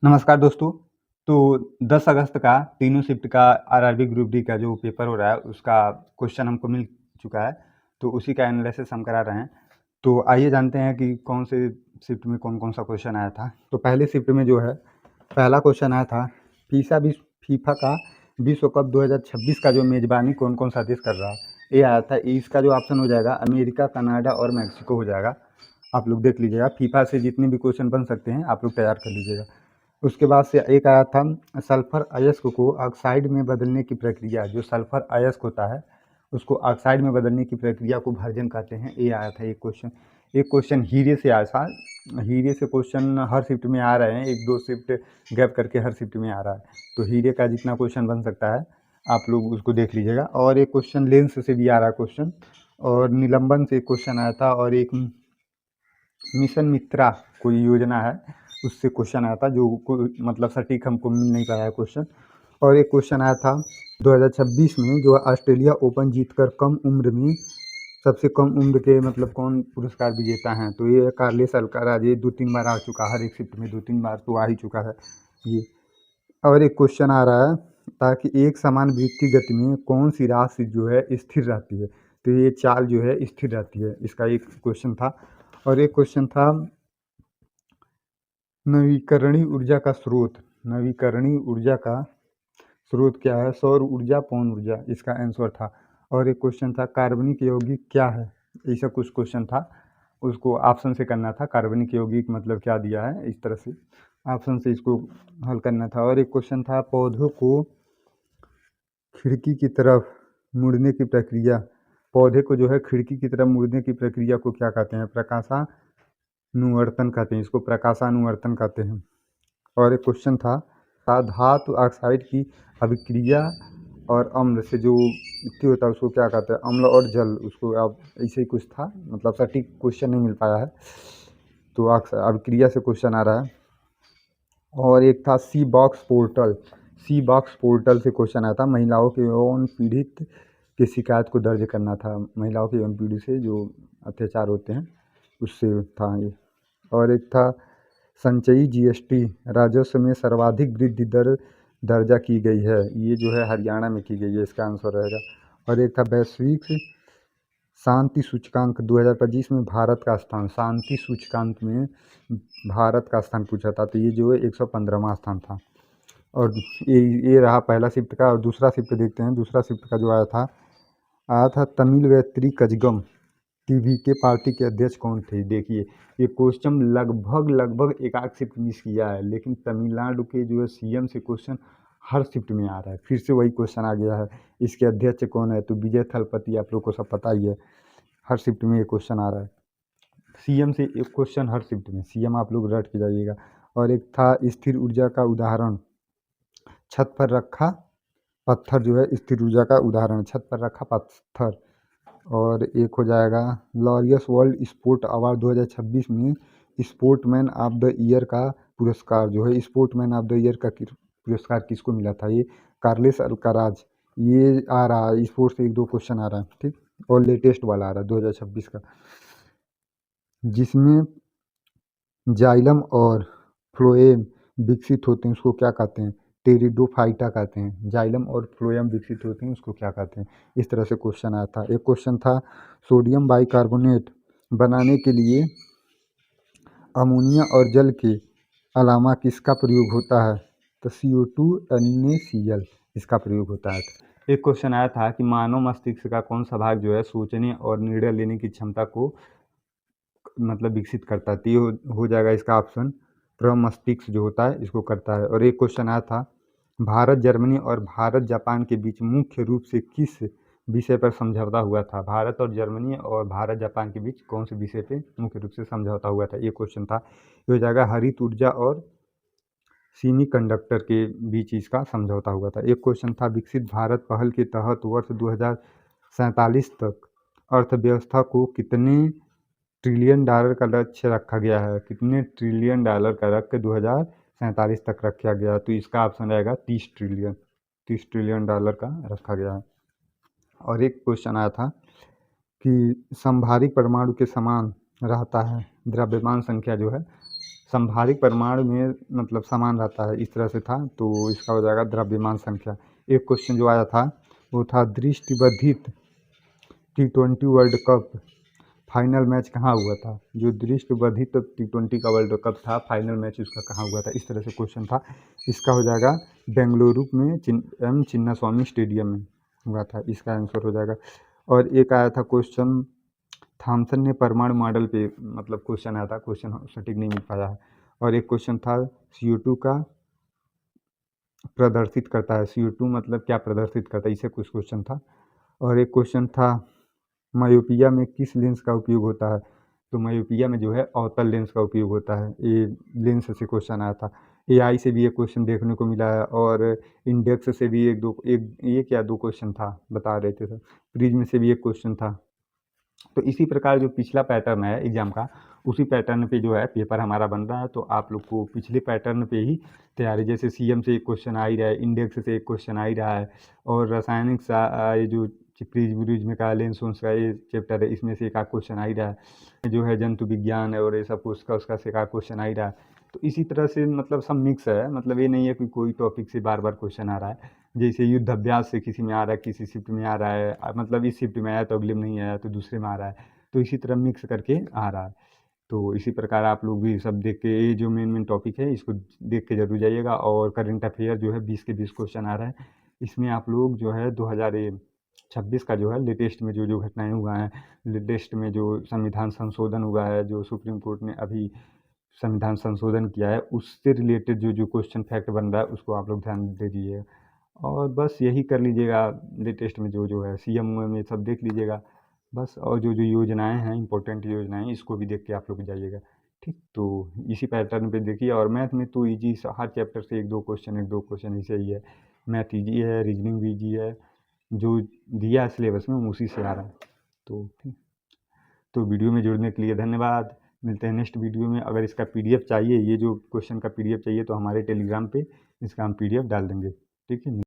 नमस्कार दोस्तों। तो 10 अगस्त का तीनों शिफ्ट का आरआरबी ग्रुप डी का जो पेपर हो रहा है उसका क्वेश्चन हमको मिल चुका है। तो उसी का एनालिसिस हम करा रहे हैं। तो आइए जानते हैं कि कौन से शिफ्ट में कौन-कौन सा क्वेश्चन आया था। तो पहले शिफ्ट में जो है पहला क्वेश्चन आया था फीफा का विश्व कप 2026 का जो मेज़बानी कौन-कौन सा देश कर रहा है, ये आया था। इसका जो ऑप्शन हो जाएगा अमेरिका, कनाडा और मेक्सिको हो जाएगा। आप लोग देख लीजिएगा, फीफा से जितने भी क्वेश्चन बन सकते हैं आप लोग तैयार कर लीजिएगा। उसके बाद से एक आया था सल्फर अयस्क को ऑक्साइड में बदलने की प्रक्रिया, जो सल्फर अयस्क होता है उसको ऑक्साइड में बदलने की प्रक्रिया को भर्जन कहते हैं। ये आया था एक क्वेश्चन हीरे से आया था। हीरे से क्वेश्चन हर शिफ्ट में आ रहे हैं, एक दो शिफ्ट गैप करके हर शिफ्ट में आ रहा है। तो हीरे का जितना क्वेश्चन बन सकता है आप लोग उसको देख लीजिएगा। और एक क्वेश्चन लेंस से भी आ रहा है क्वेश्चन, और निलंबन से एक क्वेश्चन आया था, और एक मिशन मित्रा कोई योजना है उससे क्वेश्चन आया था, जो मतलब सटीक हमको मिल नहीं पाया है क्वेश्चन। और एक क्वेश्चन आया था 2026 में, जो ऑस्ट्रेलिया ओपन जीतकर कम उम्र में सबसे कम उम्र के मतलब कौन पुरस्कार विजेता हैं। तो ये कार्लेस अल्काराज, ये 2-3 बार आ चुका है, हर एक शिफ्ट में 2-3 बार तो आ ही चुका है ये। और एक क्वेश्चन आ रहा है ताकि एक समान वृत्ति गति में कौन सी राशि जो है स्थिर रहती है। तो ये चाल जो है स्थिर रहती है, इसका एक क्वेश्चन था। और एक क्वेश्चन था नवीकरणीय ऊर्जा का स्रोत। नवीकरणीय ऊर्जा का स्रोत क्या है? सौर ऊर्जा, पवन ऊर्जा, इसका आंसर था। और एक क्वेश्चन था कार्बनिक यौगिक क्या है, ऐसा कुछ क्वेश्चन था, उसको ऑप्शन से करना था। कार्बनिक यौगिक मतलब क्या दिया है, इस तरह से ऑप्शन से इसको हल करना था। और एक क्वेश्चन था पौधों को खिड़की की तरफ मुड़ने की प्रक्रिया, पौधे को जो है खिड़की की तरफ मुड़ने की प्रक्रिया को क्या कहते हैं? प्रकाशानुवर्तन कहते हैं, इसको प्रकाशानुवर्तन कहते हैं। और एक क्वेश्चन था धातु ऑक्साइड की अभिक्रिया और अम्ल से जो युक्ति होता है उसको क्या कहते हैं? अम्ल और जल, उसको अब ऐसे ही कुछ था, मतलब सटीक क्वेश्चन नहीं मिल पाया है। तो अभिक्रिया से क्वेश्चन आ रहा है। और एक था सी बॉक्स पोर्टल से क्वेश्चन आया था, महिलाओं के यौन पीड़ित की शिकायत को दर्ज करना था। महिलाओं के यौन पीड़ित से जो अत्याचार होते हैं उससे था ये। और एक था संचयी जीएसटी राजस्व में सर्वाधिक वृद्धि दर दर्जा की गई है, ये जो है हरियाणा में की गई है, इसका आंसर रहेगा। और एक था वैश्विक शांति सूचकांक 2025 में भारत का स्थान, शांति सूचकांक में भारत का स्थान पूछा था, तो ये जो है 115वां स्थान था। और ये रहा पहला शिफ्ट का। और दूसरा शिफ्ट देखते हैं। दूसरा शिफ्ट का जो आया था तमिल वेत्री कजगम टीवी के पार्टी के अध्यक्ष कौन थे? देखिए, ये क्वेश्चन लगभग एक आध शिफ्ट मिस किया है, लेकिन तमिलनाडु के जो है सीएम से क्वेश्चन हर शिफ्ट में आ रहा है। फिर से वही क्वेश्चन आ गया है, इसके अध्यक्ष कौन है? तो विजय थलपति, आप लोग को सब पता ही है, हर शिफ्ट में ये क्वेश्चन आ रहा है। सीएम से एक क्वेश्चन हर शिफ्ट में, सीएम आप लोग रट के जाइएगा। और एक था स्थिर ऊर्जा का उदाहरण, छत पर रखा पत्थर जो है स्थिर ऊर्जा का उदाहरण, छत पर रखा पत्थर। और एक हो जाएगा लॉरियस वर्ल्ड स्पोर्ट अवार्ड 2026 में स्पोर्टमैन ऑफ द ईयर का पुरस्कार जो है, स्पोर्टमैन ऑफ द ईयर का पुरस्कार किसको मिला था? ये कार्लेस अल्काराज। ये आ रहा है स्पोर्ट्स से, एक दो क्वेश्चन आ रहा है, ठीक। और लेटेस्ट वाला आ रहा है 2026 का, जिसमें जाइलम और फ्लोएम विकसित होते हैं, उसको क्या कहते हैं? टेरिडोफाइटा कहते हैं। जाइलम और फ्लोएम विकसित होते हैं, उसको क्या कहते हैं? इस तरह से क्वेश्चन आया था। एक क्वेश्चन था सोडियम बाइकार्बोनेट बनाने के लिए अमोनिया और जल के अलावा किसका प्रयोग होता है? तो CO2 NaCl, इसका प्रयोग होता है। एक क्वेश्चन आया था कि मानव मस्तिष्क का कौन सा भाग जो है सोचने और निर्णय लेने की क्षमता को मतलब विकसित करता है? तो ये हो जाएगा इसका ऑप्शन, प्रमस्तिष्क जो होता है इसको करता है। और एक क्वेश्चन आया था भारत जर्मनी और भारत जापान के बीच मुख्य रूप से किस विषय पर समझौता हुआ था? भारत और जर्मनी और भारत जापान के बीच कौन से विषय पे मुख्य रूप से समझौता हुआ था? ये क्वेश्चन था। ये हो जाएगा हरित ऊर्जा और सेमीकंडक्टर के बीच इसका समझौता हुआ था। एक क्वेश्चन था विकसित भारत पहल के तहत वर्ष 2047 तक अर्थव्यवस्था को कितने ट्रिलियन डॉलर का लक्ष्य रखा गया है? कितने ट्रिलियन डॉलर का लक्ष्य 2047 तक रखा गया? तो इसका ऑप्शन रहेगा 30 ट्रिलियन डॉलर का रखा गया है। और एक क्वेश्चन आया था कि संभारिक परमाणु के समान रहता है द्रव्यमान संख्या जो है, संभारिक परमाणु में मतलब समान रहता है, इस तरह से था, तो इसका हो जाएगा द्रव्यमान संख्या। एक क्वेश्चन जो आया था वो था दृष्टिबद्धित T20 world cup final match कहाँ हुआ था। जो दृष्टिबद्धित T20 का वर्ल्ड कप था, फाइनल मैच उसका कहाँ हुआ था, इस तरह से क्वेश्चन था। इसका हो जाएगा बेंगलुरु में एम चिन्नास्वामी स्टेडियम में हुआ था, इसका आंसर हो जाएगा। और एक आया था क्वेश्चन, थॉमसन ने परमाणु मॉडल पे मतलब क्वेश्चन आया था, क्वेश्चन सटीक नहीं मिल पाया है। और एक क्वेश्चन था CO2 का प्रदर्शित करता है, CO2 मतलब क्या प्रदर्शित करता है, इसे कुछ क्वेश्चन था। और एक क्वेश्चन था मायोपिया में किस लेंस का उपयोग होता है, तो मायोपिया में जो है अवतल लेंस का उपयोग होता है, ये लेंस से क्वेश्चन आया था। AI से भी एक क्वेश्चन देखने को मिला है, और इंडेक्स से भी एक या दो क्वेश्चन था, बता रहे थे सर। प्रिज्म से भी एक क्वेश्चन था। तो इसी प्रकार जो पिछला पैटर्न है एग्जाम का, उसी पैटर्न पे जो है पेपर हमारा बन रहा है। तो आप लोग को पिछले पैटर्न पे ही तैयारी, जैसे CM से एक क्वेश्चन आ ही रहा है, इंडेक्स से एक क्वेश्चन आ ही रहा है, और रासायनिक ये जो प्रिज्म का लेंस वेंस का ये चैप्टर है, इसमें से एक आध क्वेश्चन आ ही रहा है। जो है जंतु विज्ञान है और ये सब उसका से एक आध क्वेश्चन आ ही रहा है। तो इसी तरह से मतलब सब मिक्स है, मतलब ये नहीं है कि कोई टॉपिक से बार बार क्वेश्चन आ रहा है। जैसे युद्धाभ्यास से किसी में आ रहा है, किसी शिफ्ट में आ रहा है, मतलब इस शिफ्ट में आया तो अगले में नहीं आया तो दूसरे में आ रहा है, तो इसी तरह मिक्स करके आ रहा है। तो इसी प्रकार आप लोग भी सब देख के, ये जो मेन मेन टॉपिक है इसको देख के जरूर जाइएगा। और करंट अफेयर जो है 20 के 20 क्वेश्चन आ रहा है, इसमें आप लोग जो है 2026 का जो है लेटेस्ट में जो जो घटनाएं हुआ हैं, लेटेस्ट में जो संविधान संशोधन हुआ है, जो सुप्रीम कोर्ट ने अभी संविधान संशोधन किया है, उससे रिलेटेड जो जो क्वेश्चन फैक्ट बन रहा है उसको आप लोग ध्यान दे दीजिए। और बस यही कर लीजिएगा, लेटेस्ट में जो जो है CM में सब देख लीजिएगा बस। और जो जो योजनाएं हैं, इंपॉर्टेंट योजनाएं, इसको भी देख के आप लोग जाइएगा। ठीक, तो इसी पैटर्न पे देखिए। और मैथ में तो ईजी, हर चैप्टर से एक दो क्वेश्चन ऐसे ही है। मैथ ईजी है, रीजनिंग भी ईजी है, जो दिया है सिलेबस में उसी से आ रहा है। तो ठीक, तो वीडियो में जुड़ने के लिए धन्यवाद। मिलते हैं नेक्स्ट वीडियो में। अगर इसका PDF चाहिए, ये जो क्वेश्चन का PDF चाहिए, तो हमारे टेलीग्राम पे इसका हम PDF डाल देंगे। ठीक है।